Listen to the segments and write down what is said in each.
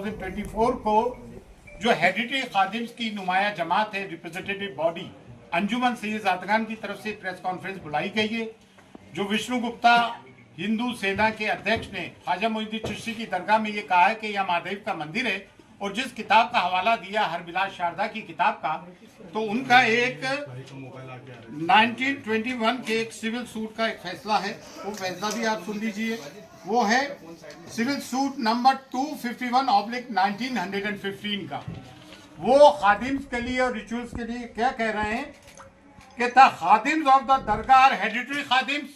2024 को जो हेरिटेज खादिम्स की नुमाया जमात है, रिप्रेजेंटेटिव बॉडी अंजुमन सैयद ज़ादगान की तरफ से प्रेस कॉन्फ्रेंस बुलाई गई है। जो विष्णु गुप्ता हिंदू सेना के अध्यक्ष ने ख्वाजा मोइनुद्दीन चिश्ती की दरगाह में ये कहा है कि यह महादेव का मंदिर है, और जिस किताब का हवाला दिया हरबिलास शारदा की किताब का, तो उनका एक 1921 के एक सिविल सूट का एक फैसला है, वो फैसला भी आप सुन लीजिए। वो है सिविल सूट नंबर 251/1915 का। वो खादिम्स के लिए और रिचुअल्स के लिए क्या कह रहे हैं कि the khadims of the dargah heritage khadims,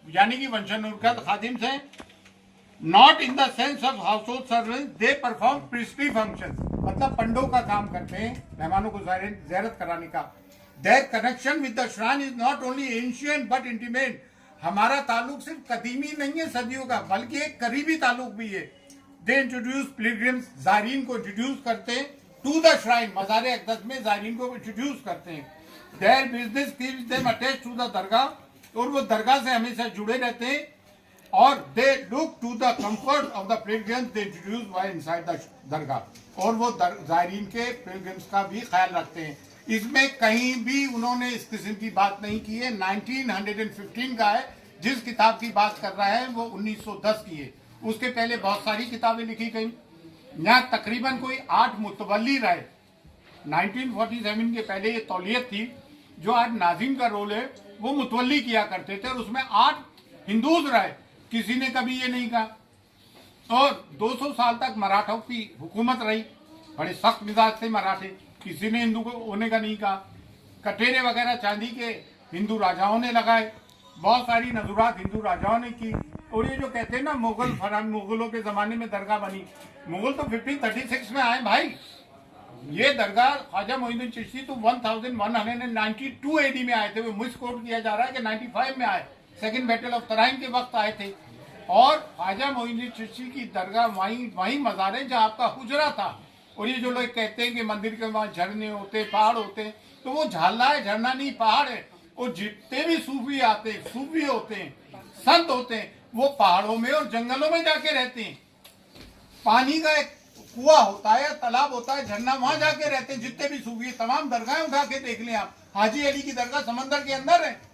यानी कि वंशानुगत खादिम्स हैं, not in the sense of household servant, they perform priestly function, मतलब पंडों का काम करते हैं, मेहमानों को ज़ियारत कराने का। There connection with the shrine is not only ancient but intimate, हमारा ताल्लुक सिर्फ कदीमी नहीं है सदियों का, बल्कि एक करीबी ताल्लुक भी है। दे इंट्रोड्यूस पिलग्रिम्स, ज़ायरीन को इंट्रोड्यूस करते हैं टू द श्राइन, मज़ार अक़दस में ज़ायरीन को इंट्रोड्यूस करते हैं। Their business keeps them attached to the dargah, और वो दरगाह से हमेशा जुड़े रहते हैं। और they look to the comfort of the pilgrims they introduce while inside the dargah, और वो ज़ायरीन के पिलग्रिम्स का भी ख्याल रखते हैं। इसमें कहीं भी उन्होंने इस किस्म की बात नहीं की है। 1915 का है, जिस किताब की बात कर रहा है वो 1910 की है। उसके पहले बहुत सारी किताबें लिखी गई। यहाँ तकरीबन कोई 8 मुतवल्ली रहे। 1947 के पहले ये तौलियत थी, जो आज नाज़िम का रोल है वो मुतवल्ली किया करते थे, और उसमें 8 हिंदूज रहे, किसी ने कभी ये नहीं कहा। और 200 साल तक मराठों की हुकूमत रही, बड़े सख्त मिजाज थे मराठे, किसी ने हिंदू को होने का नहीं कहा। कटेरे वगैरह चांदी के हिंदू राजाओं ने लगाए, बहुत सारी नजुरात हिंदू राजाओं ने की। और ये जो कहते हैं ना मुगलों के जमाने में दरगाह बनी, मुगल तो 1536 में आए भाई। ये दरगाह ख्वाजा मोइनुद्दीन चिश्ती तो 1192 AD में आए थे, वो मिसकोट किया जा रहा है कि 95 में आए, सेकंड बैटल ऑफ तराइन के वक्त आए थे। और ख्वाजा मोइनुद्दीन चिश्ती की दरगाह वहीं मज़ार है जहाँ आपका हुजरा था। और ये जो लोग कहते हैं कि मंदिर के वहाँ झरने होते, पहाड़ होते हैं, तो वो झाला है, झरना नहीं पहाड़ है। और जितने भी सूफी आते हैं, सूफी होते हैं, संत होते हैं, वो पहाड़ों में और जंगलों में जाके रहते हैं। पानी का एक कुआं होता है, तालाब होता है, झरना, वहां जाके रहते हैं जितने भी सूफी। तमाम दरगाहें उठा के देख लें आप, हाजी अली की दरगाह समंदर के अंदर है,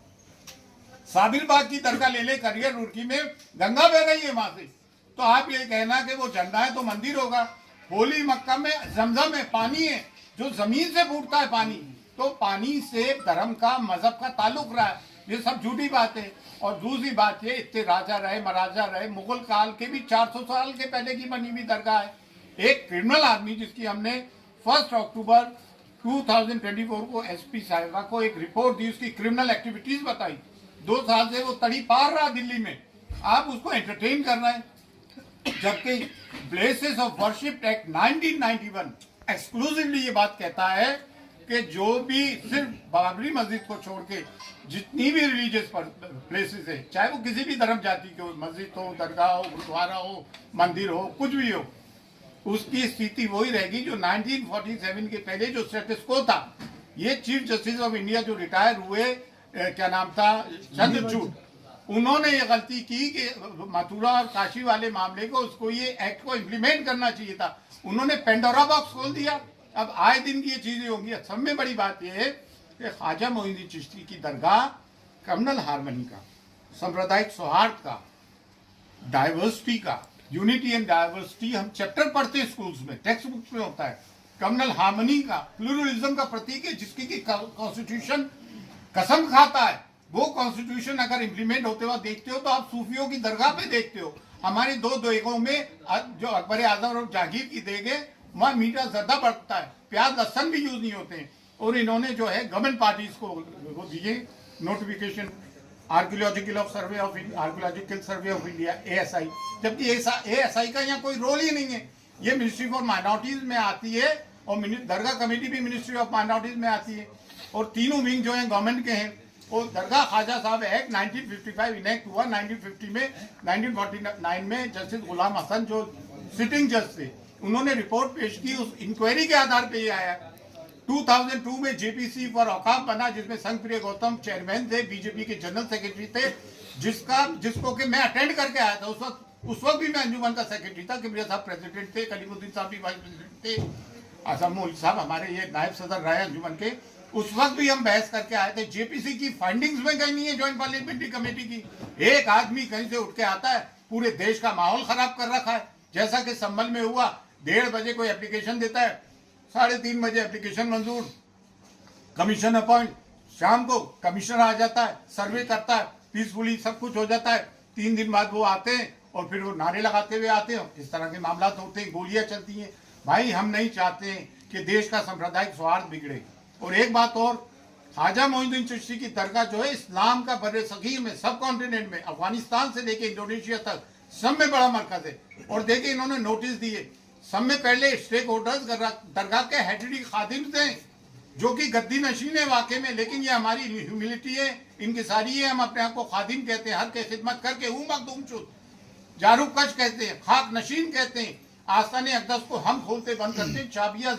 साबिर बाग की दरगाह ले ले, करियर रुड़की में गंगा बह रही है वहां से। तो आप ये कहना कि वो झरना है तो मंदिर होगा। होली मक्का में जमजम है, पानी है जो जमीन से फूटता है पानी, तो पानी से धर्म का, मजहब का ताल्लुक रहा है, ये सब झूठी बात है। और दूसरी बात ये, इतने राजा रहे, महाराजा रहे, मुगल काल के भी 400 साल के पहले की बनी हुई दरगाह है। एक क्रिमिनल आदमी जिसकी हमने 1 अक्टूबर 2024 को SP साहिबा को एक रिपोर्ट दी, उसकी क्रिमिनल एक्टिविटीज बताई, 2 साल से वो तड़ी पार रहा दिल्ली में, आप उसको एंटरटेन कर रहे हैं। जबकि places of worship act 1991 exclusively ये बात कहता है कि जो भी सिर्फ बाबरी मस्जिद को छोड़ के जितनी भी रिलीजियस प्लेसेस है, चाहे वो किसी भी धर्म जाति के हो, मस्जिद हो, दरगाह हो, गुरुद्वारा हो, मंदिर हो, कुछ भी हो, उसकी स्थिति वही रहेगी जो 1947 के पहले जो स्टेटस को था। ये चीफ जस्टिस ऑफ इंडिया जो रिटायर हुए, क्या नाम था, चंद्रचूड़, उन्होंने ये गलती की कि मथुरा और काशी वाले मामले को, उसको ये एक्ट को इम्प्लीमेंट करना चाहिए था। उन्होंने पेंडोरा बॉक्स खोल दिया। अब आए दिन की ये चीजें होंगी। सब में बड़ी बात यह है कि ख्वाजा मोइनुद्दीन चिश्ती की दरगाह कम्युनल हार्मनी का, सांप्रदायिक सौहार्द का, डाइवर्सिटी का, यूनिटी एंड डाइवर्सिटी हम चैप्टर पढ़ते हैं स्कूल्स में, टेक्स्ट बुक्स में होता है। कम्युनल हार्मनी का, प्लूरलिज्म का प्रतीक है, जिसकी की कॉन्स्टिट्यूशन कसम खाता है। वो कॉन्स्टिट्यूशन अगर इम्प्लीमेंट होते हुए देखते हो तो आप सूफियों की दरगाह पे देखते हो। हमारी 2 देगों में जो अकबर आजम और जहांगीर की देग है, वहाँ मीठा ज्यादा बढ़ता है, प्याज लहसन भी यूज नहीं होते हैं। और इन्होंने जो है गवर्नमेंट पार्टीज को वो दिए notification, archaeological survey of India ASI, जबकि ASI का यहाँ कोई रोल ही नहीं है। ये मिनिस्ट्री फॉर माइनॉरिटीज में आती है, और दरगाह कमेटी भी मिनिस्ट्री ऑफ माइनॉरिटीज में आती है। और तीनों विंग जो है गवर्नमेंट के हैं। और दरगाह ख्वाजा साहब एक्ट 1955 इनेक्ट हुआ 1950 में। 1949 में जस्टिस गुलाम हसन जो सिटिंग जज थे, उन्होंने रिपोर्ट पेश की, उस इंक्वायरी के आधार पे ये आया। 2002 में JPC फॉर औकाफ बना, जिसमें संघप्रिय गौतम चेयरमैन थे, बीजेपी के जनरल सेक्रेटरी थे, जिसको कि मैं अटेंड करके आया था। उस वक्त उस वक्त भी मैं अंजुमन का सेक्रेटरी था, कि मेरे साहब प्रेसिडेंट थे, कलीमुद्दीन साहब भी वाइस प्रेसिडेंट थे, आसम मौलवी साहब हमारे ये नायब सदर रहे अंजुमन के। उस वक्त भी हम बहस करके आए थे। जेपीसी की फाइंडिंग्स में कहीं नहीं है, ज्वाइंट पार्लियामेंट्री कमेटी की। एक आदमी कहीं से उठ के आता है, पूरे देश का माहौल खराब कर रखा है। जैसा कि संभल में हुआ, 1:30 बजे कोई एप्लीकेशन देता है, 3:30 बजे एप्लीकेशन मंजूर, कमीशन अपॉइंट, शाम को कमिश्नर आ जाता है, सर्वे करता है, पीसफुली सब कुछ हो जाता है। 3 दिन बाद वो आते हैं और फिर वो नारे लगाते हुए आते हैं। इस तरह के मामला होते हैं, गोलियां चलती हैं। भाई हम नहीं चाहते कि देश का सांप्रदायिक सौहार्द बिगड़े। और एक बात और, ख्वाजा मोइनुद्दीन चिश्ती की दरगाह जो है, इस्लाम का बर्रे सगीर में, सब कॉन्टिनेंट में, अफगानिस्तान से लेके इंडोनेशिया तक सब में बड़ा मरकज है। और देखिए इन्होंने नोटिस दिए, सब में पहले स्टेक होल्डर्स दरगाह के हेडरी खादिम्स हैं, जो कि गद्दी नशीन है वाकई में, लेकिन ये हमारी ह्यूमिलिटी है, इनकी सारी है। हम अपने आप को खादिम कहते हैं, हर के खिदमत करके हूँ मखदूम शुद, जारू कश कहते हैं, खाक नशीन कहते हैं। आस्ताने अक़दस को हम खोलते बंद करते हैं, चाबियां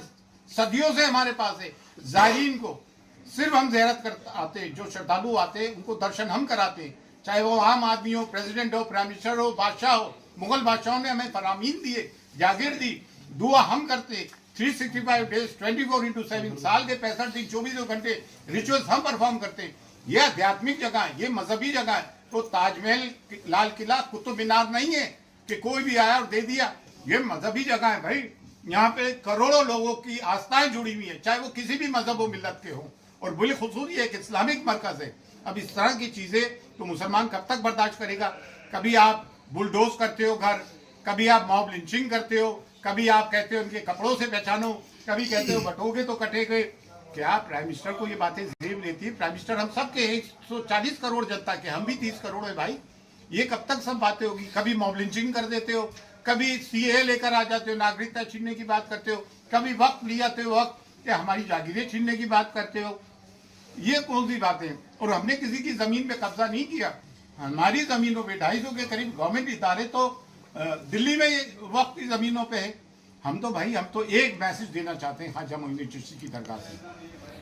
सदियों से हमारे पास है। ज़ायरीन को सिर्फ हम ज़ियारत कर आते हैं, जो श्रद्धालु आते हैं उनको दर्शन हम कराते हैं, चाहे वो आम आदमी हो, प्रेसिडेंट हो, प्राइम मिनिस्टर हो, बादशाह हो। मुगल बादशाहों ने हमें फरामीन दिए, जागीर दी, दुआ हम करते। 365 डेज 24/7 साल के 65 दिन 24 घंटे रिचुअल्स हम परफॉर्म करते हैं। ये आध्यात्मिक जगह है, ये मजहबी जगह है। तो ताजमहल, लाल किला, कुतुब मीनार नहीं है कि कोई भी आया और दे दिया। ये मजहबी जगह है भाई, यहाँ पे करोड़ों लोगों की आस्थाएं जुड़ी हुई है, चाहे वो किसी भी मजहब व मिल्लत के हो। और बिलखुसूस ये एक इस्लामिक मरकज है। अब इस तरह की चीजें तो मुसलमान कब तक बर्दाश्त करेगा? कभी आप बुलडोज करते हो घर, कभी आप मॉब लिंचिंग करते हो, कभी आप कहते हो उनके कपड़ों से पहचानो, कभी कहते हो बटोगे तो कटेगे। क्या प्राइम मिनिस्टर को ये बातें जेब लेती है? प्राइम मिनिस्टर हम सब के 140 करोड़ जनता के, हम भी 30 करोड़ है भाई। ये कब तक सब बातें होगी? कभी मॉब लिंचिंग कर देते हो, कभी सीए लेकर आ जाते हो, नागरिकता छीनने की बात करते हो, कभी वक्त ले जाते हो, वक्त कि हमारी जागीरें छीनने की बात करते हो। ये कौन सी बातें? और हमने किसी की जमीन पे कब्जा नहीं किया। हमारी जमीनों पे 250 के करीब गवर्नमेंट इदारे तो दिल्ली में वक्त की जमीनों पे है। हम तो एक मैसेज देना चाहते हैं ख्वाजा मोइनुद्दीन चिश्ती की दरगाह से,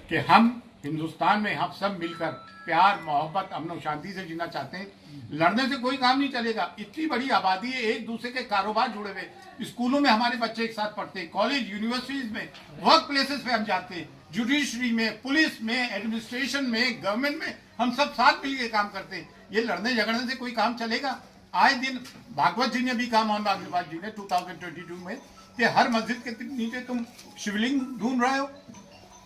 कि हम हिंदुस्तान में हम सब मिलकर प्यार, मोहब्बत, अमन और शांति से जीना चाहते हैं। लड़ने से कोई काम नहीं चलेगा। इतनी बड़ी आबादी है, एक दूसरे के कारोबार जुड़े हुए। स्कूलों में हमारे बच्चे एक साथ पढ़ते हैं, कॉलेज, यूनिवर्सिटीज में, वर्क प्लेसेस पे हम जाते हैं, जुडिशरी में, पुलिस में, एडमिनिस्ट्रेशन में, गवर्नमेंट में, हम सब साथ मिलकर काम करते हैं। ये लड़ने झगड़ने से कोई काम चलेगा? आए दिन भागवत जी ने भी कहा, मोहन भागवत जी ने 2022 में, कि हर मस्जिद के नीचे तुम शिवलिंग ढूंढ रहे हो।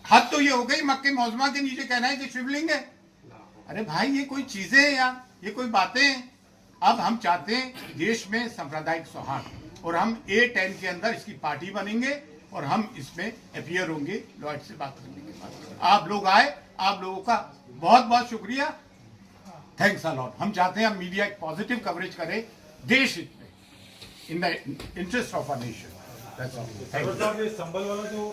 हद तो ये हो गई, मक्के मौजमा के नीचे कहना है कि शिवलिंग है। अरे भाई ये कोई चीजें हैं यार, ये कोई बातें हैं? अब हम चाहते हैं देश में सांप्रदायिक सौहार्द, और हम A10 के अंदर इसकी पार्टी बनेंगे और हम इसमें अपियर होंगे लॉयड से बात करने के बाद। आप लोग आए, आप लोगों का बहुत बहुत शुक्रिया, थैंक्स अ लॉट। हम चाहते हैं हम मीडिया एक पॉजिटिव कवरेज करें देश हित में, in the interest of a nation. Sambhal वाला जो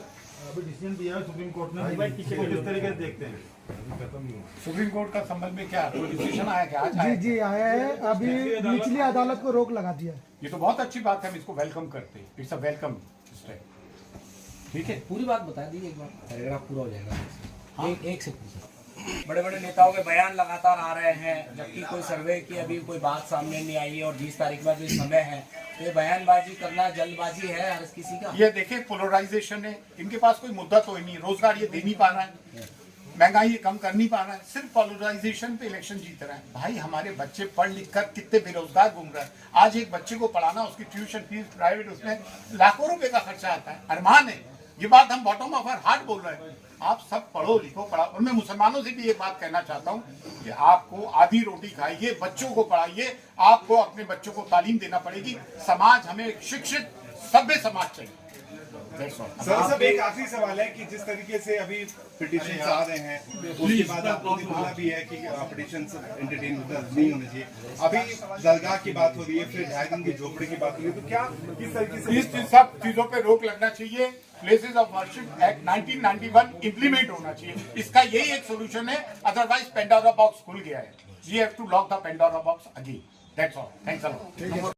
अभी डिसीजन दिया है सुप्रीम कोर्ट ने, किस तरीके से देखते हैं? सुप्रीम कोर्ट का संबंध में क्या कोई डिसीजन आया क्या? जी जी आया है, अभी निचली अदालत को रोक लगा दिया। ये तो बहुत अच्छी बात है, हम इसको वेलकम करते हैं। It's a welcome step. ठीक है, पूरी बात बता दी एक बार, पैराग्राफ पूरा हो जाएगा। हाँ? एक से पूछो। बड़े बड़े नेताओं के बयान लगातार आ रहे हैं, जबकि कोई सर्वे की अभी कोई बात सामने नहीं आई है, और 20 तारीख में जो समय है, तो ये बयानबाजी करना जल्दबाजी है हर किसी का। ये देखिए पोलराइजेशन है, इनके पास कोई मुद्दा तो ही नहीं, रोजगार ये दे नहीं पा रहा है, महंगाई ये कम कर नहीं पा रहा है, सिर्फ पोलराइजेशन पे इलेक्शन जीत रहा है। भाई हमारे बच्चे पढ़ लिख कर कितने बेरोजगार घूम रहे हैं। आज एक बच्चे को पढ़ाना, उसकी ट्यूशन फीस प्राइवेट, उसमें लाखों रुपए का खर्चा आता है। अरमान है, ये बात हम बॉटम ऑफ आवर हार्ट बोल रहे हैं। आप सब पढ़ो लिखो, पढ़ाओ। और मैं मुसलमानों से भी एक बात कहना चाहता हूँ कि आपको आधी रोटी खाइए, बच्चों को पढ़ाइए, आपको अपने बच्चों को तालीम देना पड़ेगी। समाज हमें शिक्षित सभ्य समाज चाहिए। सर एक आखिरी सवाल है कि जिस तरीके से अभी पिटिशन आ रहे हैं, उसके बाद आपने बोला भी है कि पिटिशन एंटरटेन नहीं होने चाहिए। अभी दरगाह की बात हो रही है, फिर 2.5 दिन की झोपड़ी की बात हो रही है, तो क्या किस तरीके से इस सब चीजों पे रोक लगना चाहिए। Places of worship act 1991 implement होना चाहिए। इसका यही एक सोल्यूशन है, अदरवाइज पेंडोरा बॉक्स खुल गया है। We have to lock the Pandora box again. That's all. Thanks a lot.